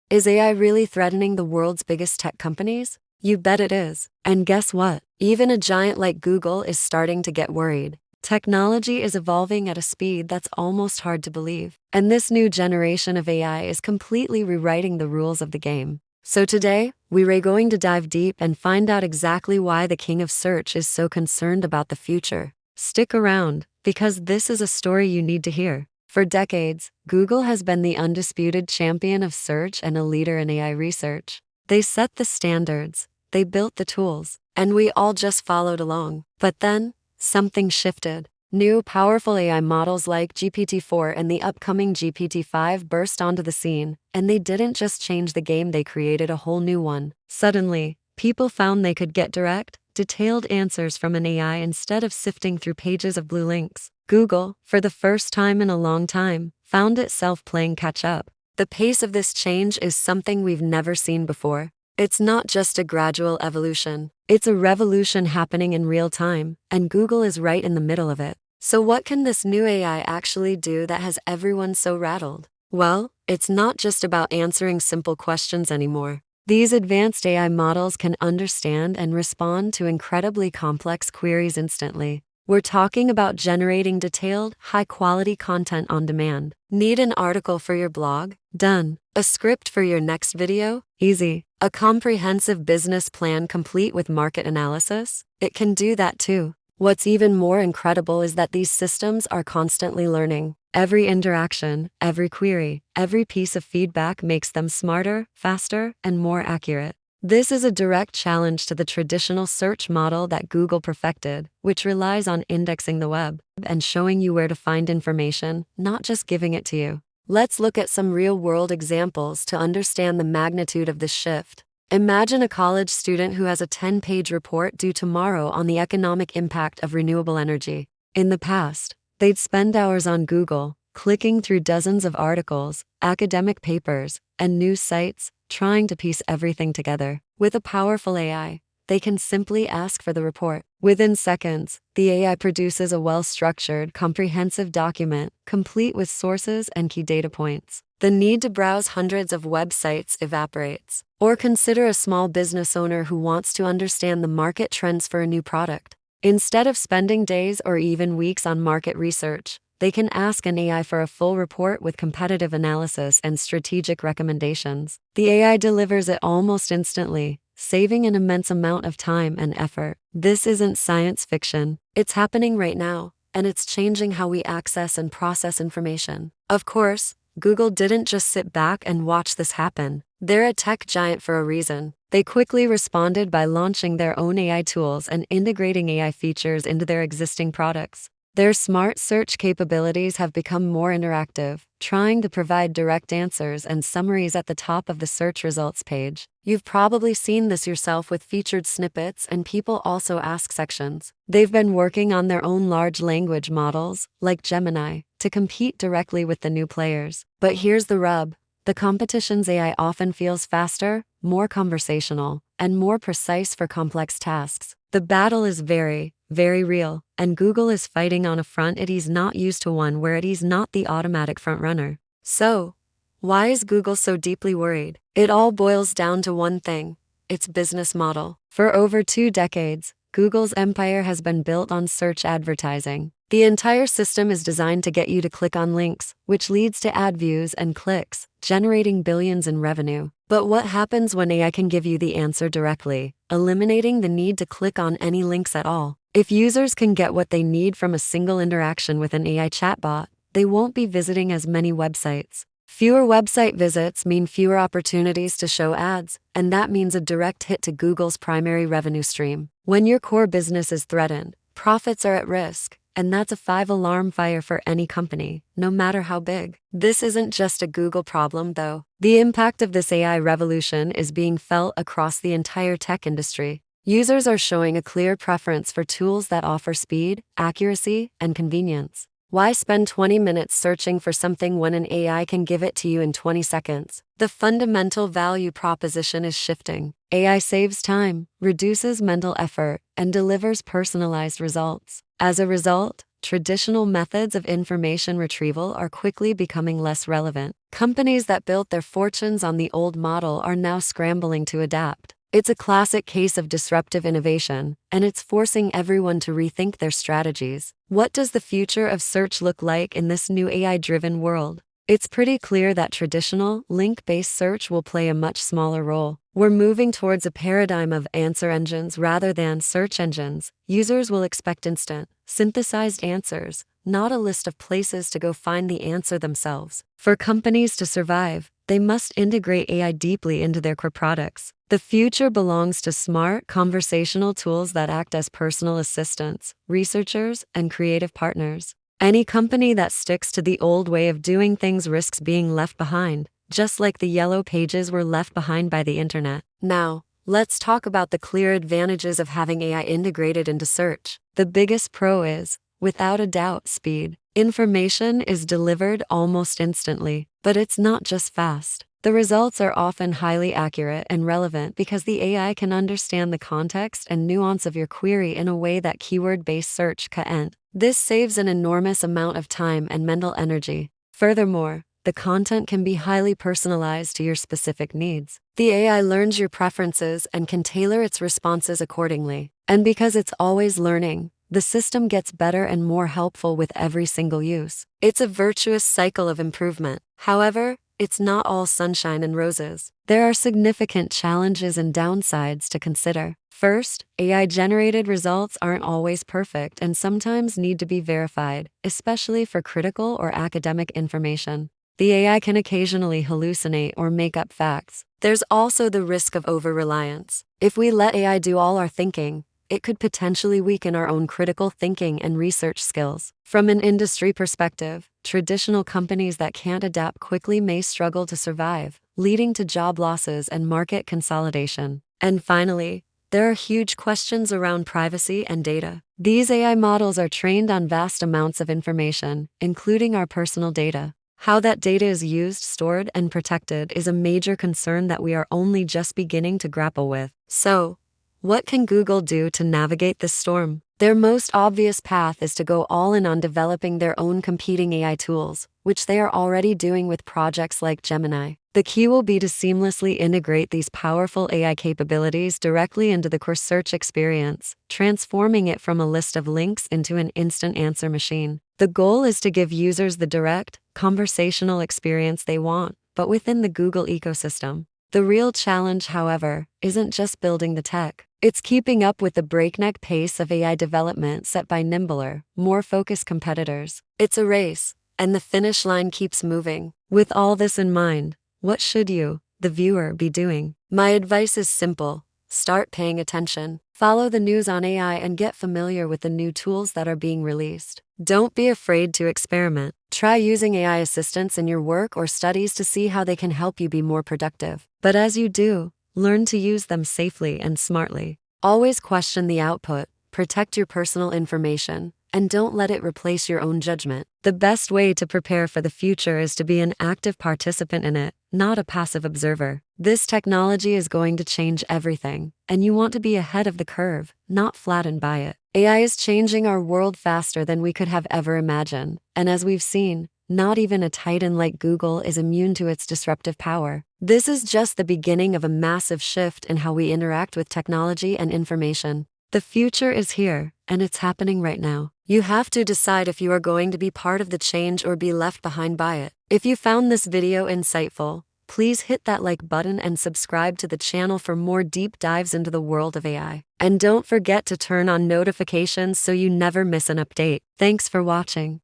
Is AI really threatening the world's biggest tech companies? You bet it is. And guess what? Even a giant like Google is starting to get worried. Technology is evolving at a speed that's almost hard to believe. And this new generation of AI is completely rewriting the rules of the game. So today, we're going to dive deep and find out exactly why the king of search is so concerned about the future. Stick around, because this is a story you need to hear. For decades, Google has been the undisputed champion of search and a leader in AI research. They set the standards, they built the tools, and we all just followed along. But then, something shifted. New, powerful AI models like GPT-4 and the upcoming GPT-5 burst onto the scene, and they didn't just change the game, they created a whole new one. Suddenly, people found they could get direct, detailed answers from an AI instead of sifting through pages of blue links. Google, for the first time in a long time, found itself playing catch-up. The pace of this change is something we've never seen before. It's not just a gradual evolution. It's a revolution happening in real time, and Google is right in the middle of it. So what can this new AI actually do that has everyone so rattled? Well, it's not just about answering simple questions anymore. These advanced AI models can understand and respond to incredibly complex queries instantly. We're talking about generating detailed, high-quality content on demand. Need an article for your blog? Done. A script for your next video? Easy. A comprehensive business plan complete with market analysis? It can do that too. What's even more incredible is that these systems are constantly learning. Every interaction, every query, every piece of feedback makes them smarter, faster, and more accurate. This is a direct challenge to the traditional search model that Google perfected, which relies on indexing the web and showing you where to find information, not just giving it to you. Let's look at some real-world examples to understand the magnitude of this shift. Imagine a college student who has a 10-page report due tomorrow on the economic impact of renewable energy. In the past, they'd spend hours on Google, clicking through dozens of articles, academic papers, and news sites, trying to piece everything together. With a powerful AI, they can simply ask for the report. Within seconds, the AI produces a well-structured, comprehensive document, complete with sources and key data points. The need to browse hundreds of websites evaporates. Or consider a small business owner who wants to understand the market trends for a new product. Instead of spending days or even weeks on market research, they can ask an AI for a full report with competitive analysis and strategic recommendations. The AI delivers it almost instantly, saving an immense amount of time and effort. This isn't science fiction. It's happening right now, and it's changing how we access and process information. Of course, Google didn't just sit back and watch this happen. They're a tech giant for a reason. They quickly responded by launching their own AI tools and integrating AI features into their existing products. Their smart search capabilities have become more interactive, trying to provide direct answers and summaries at the top of the search results page. You've probably seen this yourself with featured snippets and people also ask sections. They've been working on their own large language models, like Gemini, to compete directly with the new players. But here's the rub. The competition's AI often feels faster, more conversational, and more precise for complex tasks. The battle is very, very real, and Google is fighting on a front it is not used to, one where it is not the automatic frontrunner. So, why is Google so deeply worried? It all boils down to one thing: its business model. For over 2 decades, Google's empire has been built on search advertising. The entire system is designed to get you to click on links, which leads to ad views and clicks, generating billions in revenue. But what happens when AI can give you the answer directly, eliminating the need to click on any links at all? If users can get what they need from a single interaction with an AI chatbot, they won't be visiting as many websites. Fewer website visits mean fewer opportunities to show ads, and that means a direct hit to Google's primary revenue stream. When your core business is threatened, profits are at risk, and that's a 5-alarm fire for any company, no matter how big. This isn't just a Google problem, though. The impact of this AI revolution is being felt across the entire tech industry. Users are showing a clear preference for tools that offer speed, accuracy, and convenience. Why spend 20 minutes searching for something when an AI can give it to you in 20 seconds? The fundamental value proposition is shifting. AI saves time, reduces mental effort, and delivers personalized results. As a result, traditional methods of information retrieval are quickly becoming less relevant. Companies that built their fortunes on the old model are now scrambling to adapt. It's a classic case of disruptive innovation, and it's forcing everyone to rethink their strategies. What does the future of search look like in this new AI-driven world? It's pretty clear that traditional, link-based search will play a much smaller role. We're moving towards a paradigm of answer engines rather than search engines. Users will expect instant, synthesized answers, not a list of places to go find the answer themselves. For companies to survive, they must integrate AI deeply into their core products. The future belongs to smart, conversational tools that act as personal assistants, researchers, and creative partners. Any company that sticks to the old way of doing things risks being left behind, just like the yellow pages were left behind by the internet. Now, let's talk about the clear advantages of having AI integrated into search. The biggest pro is, without a doubt, speed. Information is delivered almost instantly, but it's not just fast. The results are often highly accurate and relevant because the AI can understand the context and nuance of your query in a way that keyword-based search can't. This saves an enormous amount of time and mental energy. Furthermore, the content can be highly personalized to your specific needs. The AI learns your preferences and can tailor its responses accordingly. And because it's always learning, the system gets better and more helpful with every single use. It's a virtuous cycle of improvement. However, it's not all sunshine and roses. There are significant challenges and downsides to consider. First, AI-generated results aren't always perfect and sometimes need to be verified, especially for critical or academic information. The AI can occasionally hallucinate or make up facts. There's also the risk of over-reliance. If we let AI do all our thinking, it could potentially weaken our own critical thinking and research skills. From an industry perspective, traditional companies that can't adapt quickly may struggle to survive, leading to job losses and market consolidation. And finally, there are huge questions around privacy and data. These AI models are trained on vast amounts of information, including our personal data. How that data is used, stored, and protected is a major concern that we are only just beginning to grapple with. So, what can Google do to navigate this storm? Their most obvious path is to go all in on developing their own competing AI tools, which they are already doing with projects like Gemini. The key will be to seamlessly integrate these powerful AI capabilities directly into the core search experience, transforming it from a list of links into an instant answer machine. The goal is to give users the direct, conversational experience they want, but within the Google ecosystem. The real challenge, however, isn't just building the tech. It's keeping up with the breakneck pace of AI development set by nimbler, more focused competitors. It's a race, and the finish line keeps moving. With all this in mind, what should you, the viewer, be doing? My advice is simple. Start paying attention. Follow the news on AI and get familiar with the new tools that are being released. Don't be afraid to experiment. Try using AI assistants in your work or studies to see how they can help you be more productive. But as you do, learn to use them safely and smartly. Always question the output, protect your personal information, and don't let it replace your own judgment. The best way to prepare for the future is to be an active participant in it, not a passive observer. This technology is going to change everything, and you want to be ahead of the curve, not flattened by it. AI is changing our world faster than we could have ever imagined, and as we've seen, not even a titan like Google is immune to its disruptive power. This is just the beginning of a massive shift in how we interact with technology and information. The future is here, and it's happening right now. You have to decide if you are going to be part of the change or be left behind by it. If you found this video insightful, please hit that like button and subscribe to the channel for more deep dives into the world of AI. And don't forget to turn on notifications so you never miss an update. Thanks for watching.